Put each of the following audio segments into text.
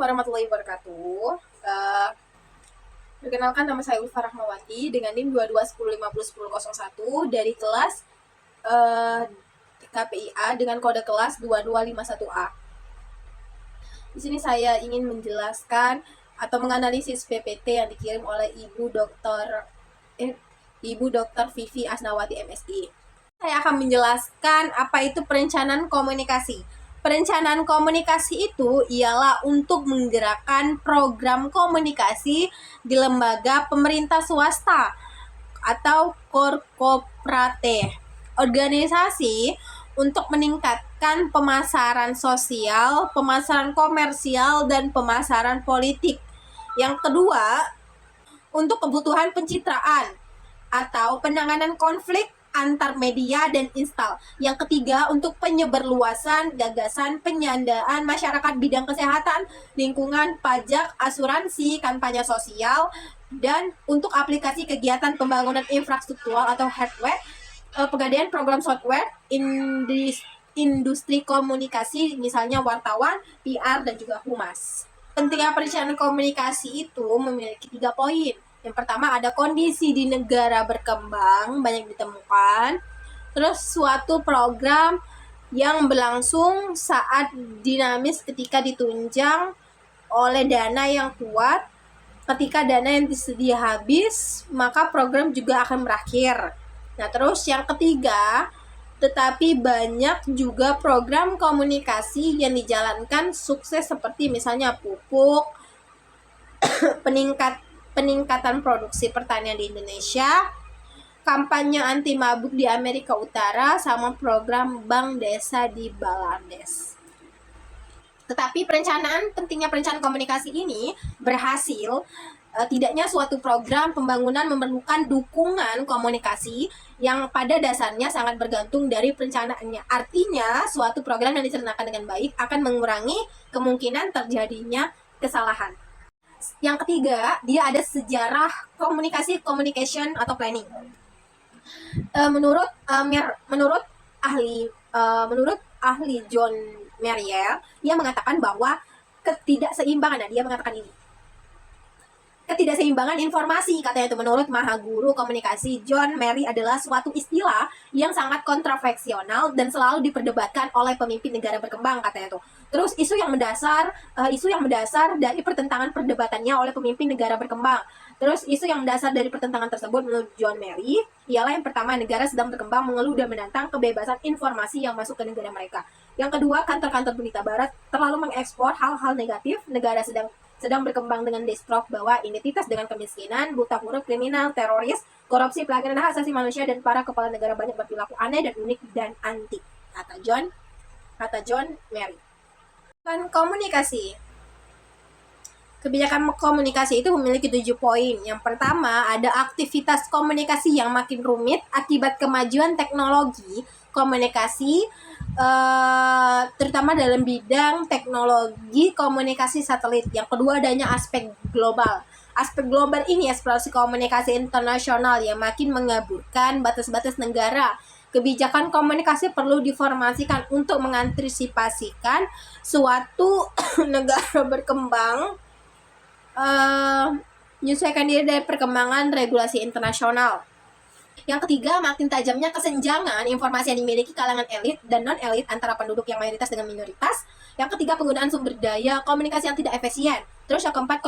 warahmatullahi wabarakatuh. Perkenalkan, nama saya Ulfa Rahmawati dengan NIM 2210501001 dari kelas KPIA dengan kode kelas 2251A. Di sini saya ingin menjelaskan atau menganalisis PPT yang dikirim oleh Ibu Dr. Vivi Asnawati MSI. Saya akan menjelaskan apa itu perencanaan komunikasi. Perencanaan komunikasi itu ialah untuk menggerakkan program komunikasi di lembaga pemerintah swasta atau korporate, organisasi untuk meningkatkan pemasaran sosial, pemasaran komersial, dan pemasaran politik. Yang kedua, untuk kebutuhan pencitraan atau penanganan konflik antar media dan install. Yang ketiga, untuk penyebarluasan gagasan penyandaan masyarakat bidang kesehatan, lingkungan, pajak, asuransi, kampanye sosial, dan untuk aplikasi kegiatan pembangunan infrastruktur atau hardware, pegadaian program software, industri komunikasi, misalnya wartawan, PR, dan juga humas. Pentingnya perencanaan komunikasi itu memiliki 3 poin. Yang pertama, ada kondisi di negara berkembang banyak ditemukan. Terus suatu program yang berlangsung saat dinamis ketika ditunjang oleh dana yang kuat. Ketika dana yang disedia habis, maka program juga akan berakhir. Nah, terus yang ketiga, tetapi banyak juga program komunikasi yang dijalankan sukses seperti misalnya pupuk, peningkatan produksi pertanian di Indonesia, kampanye anti mabuk di Amerika Utara, sama program bank desa di Bangladesh. Tetapi pentingnya perencanaan komunikasi ini berhasil, tidaknya suatu program pembangunan memerlukan dukungan komunikasi yang pada dasarnya sangat bergantung dari perencanaannya. Artinya, suatu program yang direncanakan dengan baik akan mengurangi kemungkinan terjadinya kesalahan. Yang ketiga, dia ada sejarah communication atau planning. Menurut ahli John Merrill, dia mengatakan bahwa ketidakseimbangan informasi, katanya itu, menurut Mahaguru Komunikasi John Merrill, adalah suatu istilah yang sangat kontroversial dan selalu diperdebatkan oleh pemimpin negara berkembang, katanya itu. Terus isu yang mendasar dari pertentangan perdebatannya oleh pemimpin negara berkembang. Terus isu yang mendasar dari pertentangan tersebut menurut John Merrill ialah yang pertama, negara sedang berkembang mengeluh dan menantang kebebasan informasi yang masuk ke negara mereka. Yang kedua, kantor-kantor berita barat terlalu mengekspor hal-hal negatif. Negara sedang berkembang dengan destruk bahwa identitas dengan kemiskinan, buta huruf, kriminal, teroris, korupsi, pelanggaran hak asasi manusia, dan para kepala negara banyak berperilaku aneh dan unik dan anti, kata John Merrill. Komunikasi. Kebijakan komunikasi itu memiliki 7 poin. Yang pertama, ada aktivitas komunikasi yang makin rumit akibat kemajuan teknologi komunikasi, terutama dalam bidang teknologi komunikasi satelit. Yang kedua, adanya aspek global. Aspek global ini eksplorasi komunikasi internasional yang makin mengaburkan batas-batas negara. Kebijakan komunikasi perlu diformasikan untuk mengantisipasikan suatu negara berkembang menyesuaikan diri dari perkembangan regulasi internasional. Yang ketiga, makin tajamnya kesenjangan informasi yang dimiliki kalangan elit dan non-elit antara penduduk yang mayoritas dengan minoritas. Yang ketiga, penggunaan sumber daya komunikasi yang tidak efisien. Terus yang keempat,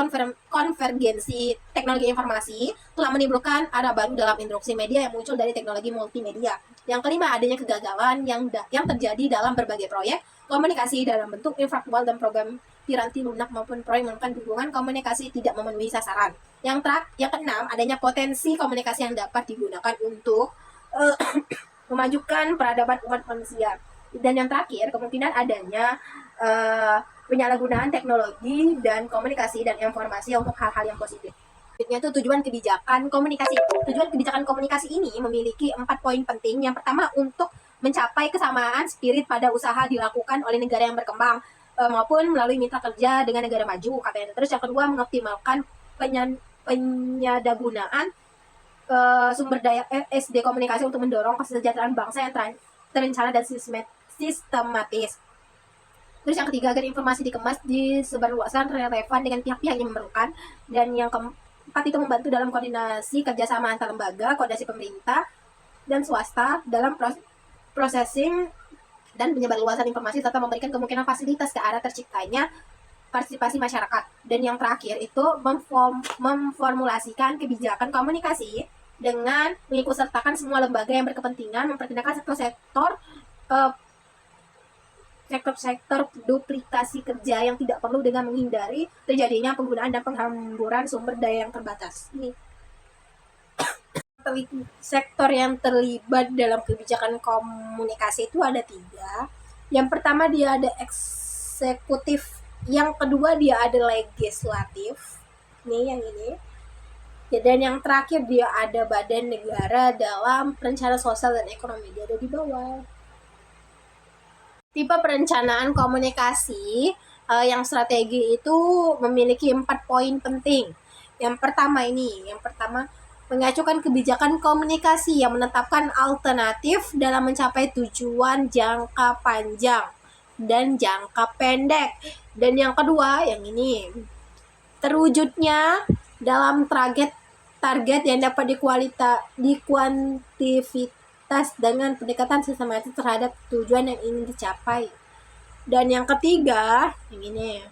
konvergensi teknologi informasi telah menimbulkan arah baru dalam interaksi media yang muncul dari teknologi multimedia. Yang kelima, adanya kegagalan yang terjadi dalam berbagai proyek komunikasi dalam bentuk infraktual dan program piranti lunak maupun proyek menggunakan dukungan komunikasi tidak memenuhi sasaran. Yang keenam, adanya potensi komunikasi yang dapat digunakan untuk memajukan peradaban umat manusia. Dan yang terakhir, kemungkinan adanya penyalahgunaan teknologi dan komunikasi dan informasi untuk hal-hal yang positif. Itu tujuan kebijakan komunikasi. Tujuan kebijakan komunikasi ini memiliki 4 poin penting. Yang pertama, untuk mencapai kesamaan spirit pada usaha dilakukan oleh negara yang berkembang maupun melalui mitra kerja dengan negara maju, katanya. Terus yang kedua, mengoptimalkan penyadagunaan sumber daya SD komunikasi untuk mendorong kesejahteraan bangsa yang terencana dan sistematis. Terus yang ketiga, agar informasi dikemas disebarluaskan relevan dengan pihak-pihak yang memerlukan. Dan yang keempat itu membantu dalam koordinasi kerjasama antar lembaga, koordinasi pemerintah dan swasta dalam processing dan penyebarluasan informasi serta memberikan kemungkinan fasilitas ke arah terciptanya partisipasi masyarakat. Dan yang terakhir itu memformulasikan kebijakan komunikasi dengan mengikutsertakan semua lembaga yang berkepentingan, mempertimbangkan sektor duplikasi kerja yang tidak perlu dengan menghindari terjadinya penggunaan dan penghamburan sumber daya yang terbatas. Ini sektor yang terlibat dalam kebijakan komunikasi itu ada 3. Yang pertama dia ada eksekutif, yang kedua dia ada legislatif, nih yang ini, dan yang terakhir dia ada badan negara dalam perencanaan sosial dan ekonomi, dia ada di bawah. Tipe perencanaan komunikasi yang strategi itu memiliki 4 poin penting. Yang pertama, mengajukan kebijakan komunikasi yang menetapkan alternatif dalam mencapai tujuan jangka panjang dan jangka pendek. Dan yang kedua, yang ini, terwujudnya dalam target yang dapat dikuantifikasi dengan pendekatan sistematis terhadap tujuan yang ingin dicapai. Dan yang ketiga, yang ini,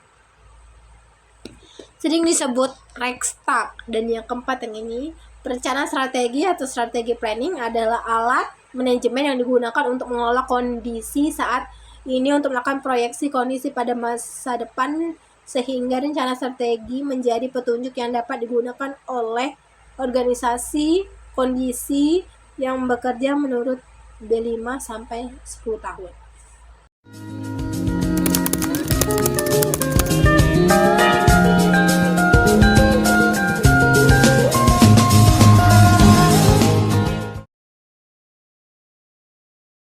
sering disebut Reichstag. Dan yang keempat, yang ini, perencanaan strategi atau strategi planning adalah alat manajemen yang digunakan untuk mengelola kondisi saat ini untuk melakukan proyeksi kondisi pada masa depan, sehingga rencana strategi menjadi petunjuk yang dapat digunakan oleh organisasi kondisi yang bekerja menurut B5 sampai 10 tahun.